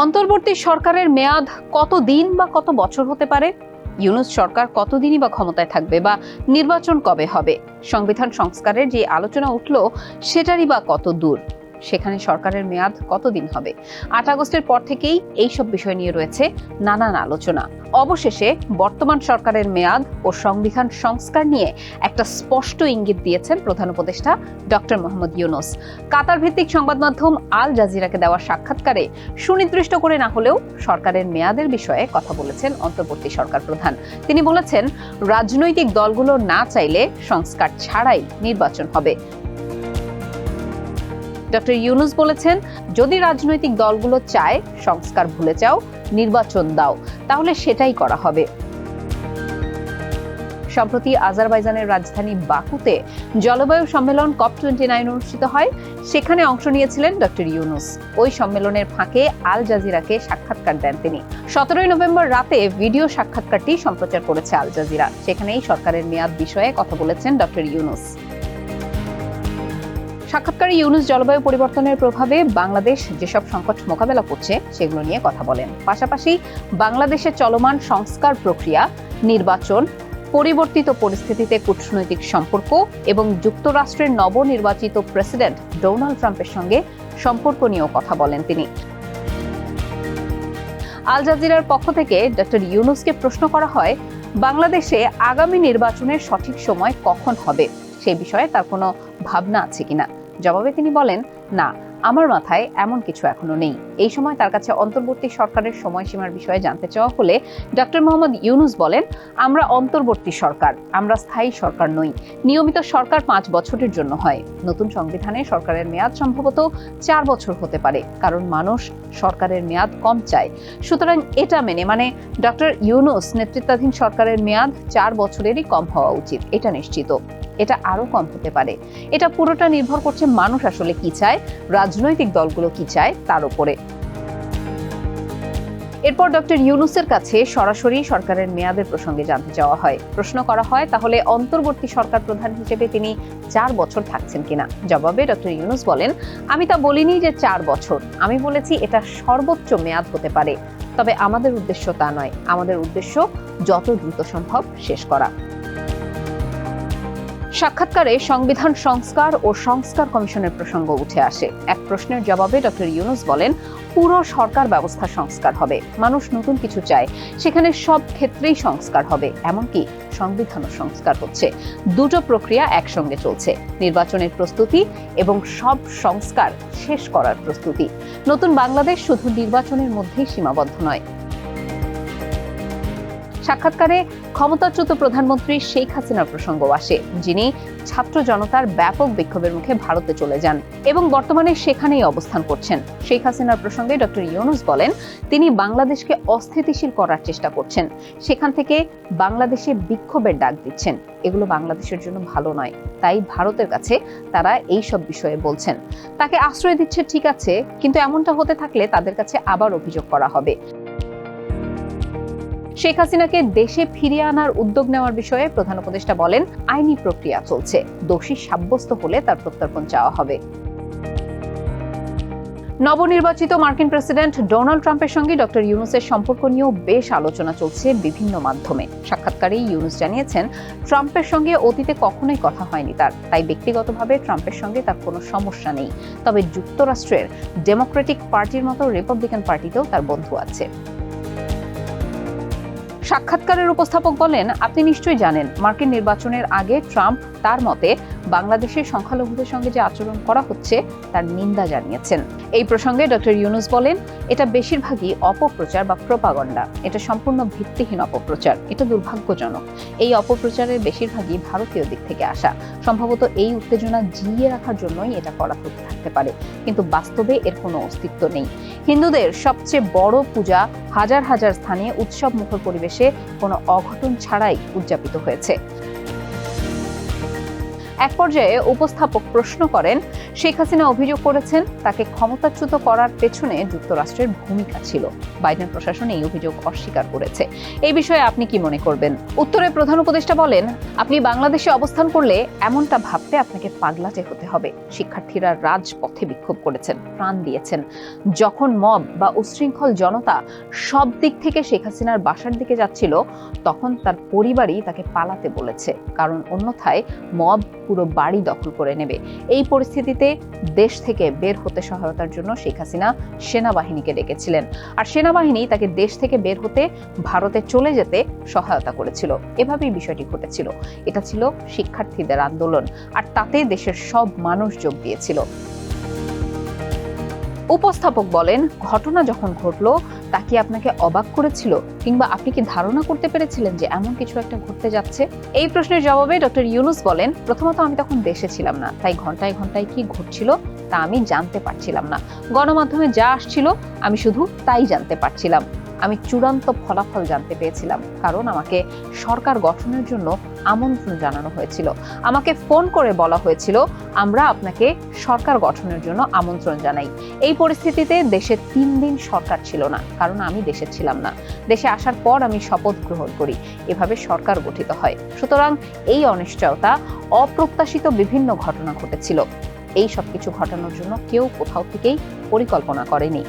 অন্তর্বর্তী সরকারের মেয়াদ কত দিন বা কত বছর হতে পারে? ইউনূস সরকার কতদিনই বা ক্ষমতায় থাকবে, বা নির্বাচন কবে হবে? সংবিধান সংস্কারের যে আলোচনা উঠল সেটারই বা কত দূর? সেখানে সরকারের মেয়াদ কতদিন হবে? ৮ আগস্টের পর থেকেই এইসব বিষয় নিয়ে রয়েছে নানান আলোচনা। অবশেষে বর্তমান সরকারের মেয়াদ ও সংবিধান সংস্কার নিয়ে একটা স্পষ্ট ইঙ্গিত দিয়েছেন প্রধান উপদেষ্টা ডক্টর মোহাম্মদ ইউনূস। কাতার ভিত্তিক সংবাদ মাধ্যম আল জাজিরাকে দেওয়া সাক্ষাৎকারে সুনির্দিষ্ট করে না হলেও সরকারের মেয়াদের বিষয়ে কথা বলেছেন অন্তর্বর্তী সরকার প্রধান। তিনি বলেছেন, রাজনৈতিক দলগুলো না চাইলে সংস্কার ছাড়াই নির্বাচন হবে। ডক্টর ইউনূস বলেছেন, যদি রাজনৈতিক দলগুলো চায় সংস্কার ভুলে যাও, নির্বাচন দাও, তাহলে সেটাই করা হবে। সম্প্রতি আজারবাইজানের রাজধানী বাকুতে জলবায়ু সম্মেলন COP29 অনুষ্ঠিত হয়। সেখানে অংশ নিয়েছিলেন ডক্টর ইউনূস। ওই সম্মেলনের ফাঁকে আল জাজিরাকে সাক্ষাৎকার দেন তিনি। 17 নভেম্বর রাতে ভিডিও সাক্ষাৎকারটি সম্প্রচার করেছে আল জাজিরা। সেখানেই সরকারের মেয়াদ বিষয়ে কথা বলেছেন ডক্টর ইউনূস। সাক্ষাৎকারে ইউনূস জলবায়ু পরিবর্তনের প্রভাবে বাংলাদেশ যেসব সংকট মোকাবেলা করছে সেগুলো নিয়ে কথা বলেন। পাশাপাশি বাংলাদেশে চলমান সংস্কার প্রক্রিয়া, নির্বাচন, পরিবর্তিত পরিস্থিতিতে কূটনৈতিক সম্পর্ক এবং যুক্তরাষ্ট্রের নবনির্বাচিত প্রেসিডেন্ট ডোনাল্ড ট্রাম্পের সঙ্গে সম্পর্ক নিয়েও কথা বলেন তিনি। আল জাজিরার পক্ষ থেকে ডক্টর ইউনূসকে প্রশ্ন করা হয়, বাংলাদেশে আগামী নির্বাচনের সঠিক সময় কখন হবে সেই বিষয়ে তার কোনো ভাবনা আছে কিনা। জবাবে তিনি বলেন, না, আমার মাথায় এমন কিছু এখনো নেই। এই সময় তার কাছে অন্তর্বর্তী সরকারের সময়সীমার বিষয়ে জানতে চাওয়া হলে ডক্টর মোহাম্মদ ইউনূস বলেন, আমরা অন্তর্বর্তী সরকার, আমরা স্থায়ী সরকার নই। নিয়মিত সরকার 5 বছরের জন্য হয়। নতুন সংবিধানে সরকারের মেয়াদ সম্ভবত 4 বছর হতে পারে, কারণ মানুষ সরকারের মেয়াদ কম চায়। সুতরাং এটা মেনে ডক্টর ইউনূস নেতৃত্বাধীন সরকারের মেয়াদ 4 বছরেরই কম হওয়া উচিত, এটা নিশ্চিত। এটা আরো কম হতে পারে। এটা পুরোটা নির্ভর করছে মানুষ আসলে কি চায়, রাজনৈতিক দলগুলো কি চায় তার উপরে। এরপর ডক্টর ইউনূসের কাছে সরাসরি সরকারের মেয়াদের প্রসঙ্গে জানতে চাওয়া হয়। প্রশ্ন করা হয়, তাহলে অন্তর্বর্তী সরকার প্রধান হিসেবে তিনি 4 বছর থাকছেন কিনা। জবাবে ডক্টর ইউনূস বলেন, আমি তা বলিনি যে 4 বছর, আমি বলেছি এটা সর্বোচ্চ মেয়াদ হতে পারে। তবে আমাদের উদ্দেশ্য তা নয়, আমাদের উদ্দেশ্য যত দ্রুত সম্ভব শেষ করা। সাক্ষাৎকারে সংবিধান সংস্কার ও সংস্কার কমিশনের প্রসঙ্গ উঠে আসে। এক প্রশ্নের জবাবে ডক্টর ইউনূস বলেন, পুরো সরকার ব্যবস্থা সংস্কার হবে। মানুষ নতুন কিছু চায়, সেখানে সব ক্ষেত্রেই সংস্কার হবে, এমনকি সংবিধানও সংস্কার হচ্ছে। দুটো প্রক্রিয়া একসঙ্গে চলছে, নির্বাচনের প্রস্তুতি এবং সব সংস্কার শেষ করার প্রস্তুতি। নতুন বাংলাদেশ শুধু নির্বাচনের মধ্যেই সীমাবদ্ধ নয়। সাক্ষাৎকারে ক্ষমতাচ্যুত প্রধানমন্ত্রী শেখ হাসিনার প্রসঙ্গ আসে, যিনি ছাত্র জনতার ব্যাপক বিক্ষোভের মুখে ভারতে চলে যান এবং বর্তমানে সেখানেই অবস্থান করছেন। শেখ হাসিনার প্রসঙ্গে ডক্টর ইউনূস বলেন, তিনি বাংলাদেশকে অস্থিতিশীল করার চেষ্টা করছেন, সেখান থেকে বাংলাদেশে বিক্ষোভের ডাক দিচ্ছেন। এগুলো বাংলাদেশের জন্য ভালো নয়, তাই ভারতের কাছে তারা এই সব বিষয়ে বলছেন। তাকে আশ্রয় দিচ্ছে ঠিক আছে, কিন্তু এমনটা হতে থাকলে তাদের কাছে আবার অভিযোগ করা হবে। শেখ হাসিনাকে দেশে ফিরিয়ে আনার উদ্যোগ নেওয়ার বিষয়ে প্রধান উপদেষ্টা বলেন, আইনি প্রক্রিয়া চলছে, দোষী সাব্যস্ত হলে তার প্রত্যর্পণ চাওয়া হবে। নবনির্বাচিত মার্কিন প্রেসিডেন্ট ডোনাল্ড ট্রাম্পের সঙ্গে ডক্টর ইউনূসের সম্পর্ক নিয়েও বেশ আলোচনা চলছে বিভিন্ন মাধ্যমে। সাক্ষাৎকারে ইউনূস জানিয়েছেন, ট্রাম্পের সঙ্গে অতীতে কখনোই কথা হয়নি তার, তাই ব্যক্তিগতভাবে ট্রাম্পের সঙ্গে তার কোনো সমস্যা নেই। তবে যুক্তরাষ্ট্রের ডেমোক্রেটিক পার্টির মতো রিপাবলিকান পার্টিতেও তার বন্ধু আছে। সাক্ষাৎকারের উপস্থাপক বলেন, আপনি নিশ্চয়ই জানেন, মার্কিন নির্বাচনের আগে ট্রাম্প তার মতে বাংলাদেশের সংখ্যালঘুদের সঙ্গে যে আচরণ করা হচ্ছে তার নিন্দা জানিয়েছেন। এই প্রসঙ্গে ডক্টর ইউনূস বলেন, এটা বেশিরভাগই অপপ্রচার বা প্রোপাগান্ডা। এটা সম্পূর্ণ ভিত্তিহীন অপপ্রচার, এটা দুর্ভাগ্যজনক। এই অপপ্রচারের বেশিরভাগই ভারতীয় দিক থেকে আসা। সম্ভবত এই উত্তেজনা জিইয়ে রাখার জন্যই এটা করা হতে থাকতে পারে, কিন্তু বাস্তবে এর কোনো অস্তিত্ব নেই। হিন্দুদের সবচেয়ে বড় পূজা হাজার হাজার স্থানে উৎসব মুখর পরিবেশে কোনো অঘটন ছাড়াই উদযাপিত হয়েছে। এক পর্যায়ে উপস্থাপক প্রশ্ন করেন, শেখ হাসিনা অভিযোগ করেছেন তাকে ক্ষমতাচ্যুত করার পেছনে যুক্তরাষ্ট্রের ভূমিকা ছিল। বাইডেন প্রশাসন এই অভিযোগ অস্বীকার করেছে। এই বিষয়ে আপনি কি মনে করবেন? উত্তরে প্রধান উপদেষ্টা বলেন, আপনি বাংলাদেশে অবস্থান করলে এমনটা ভাবতে আপনাকে পাগলাটে হতে হবে। শিক্ষার্থীরা রাজপথে বিক্ষোভ করেছেন, প্রাণ দিয়েছেন। যখন মব বা উচ্ছৃঙ্খল জনতা সব দিক থেকে শেখ হাসিনার বাসার দিকে যাচ্ছিল, তখন তার পরিবারই তাকে পালাতে বলেছে, কারণ অন্যথায় মব পুরো বাড়ি দখল করে নেবে। এই পরিস্থিতিতে দেশ থেকে বের হতে সহায়তার জন্য শেখ হাসিনা সেনাবাহিনীকে ডেকেছিলেন, আর সেনাবাহিনী তাকে দেশ থেকে বের হতে ভারতে চলে যেতে সহায়তা করেছিল। এভাবেই বিষয়টি ঘটেছিল। এটা ছিল শিক্ষার্থীদের আন্দোলন, আর তাতে দেশের সব মানুষ যোগ দিয়েছিল। উপস্থাপক বলেন, ঘটনা যখন ঘটলো তা কি আপনাকে অবাক করেছিল, কিংবা আপনি কি ধারণা করতে পেরেছিলেন যে এমন কিছু একটা ঘটতে যাচ্ছে? এই প্রশ্নের জবাবে ডক্টর ইউনূস বলেন, প্রথমত আমি তখন দেশে ছিলাম না, তাই ঘন্টায় ঘন্টায় কি ঘটছিল তা আমি জানতে পারছিলাম না। গণমাধ্যমে যা আসছিল আমি শুধু তাই জানতে পারছিলাম। আমি চূড়ান্ত ফলাফল জানতে পেয়েছিলাম, কারণ আমাকে সরকার গঠনের জন্য আমন্ত্রণ জানানো হয়েছিল। আমাকে ফোন করে বলা হয়েছিল, আমরা আপনাকে সরকার গঠনের জন্য আমন্ত্রণ জানাই। এই পরিস্থিতিতে দেশে 3 দিন সরকার ছিল না, কারণ আমি দেশে ছিলাম না। দেশে আসার পর আমি শপথ গ্রহণ করি, এভাবে সরকার গঠিত হয়। সুতরাং এই অনিশ্চয়তা, অপ্রত্যাশিত বিভিন্ন ঘটনা ঘটেছিল। এই সবকিছু ঘটানোর জন্য কেউ কোথাও থেকেই পরিকল্পনা করেনি।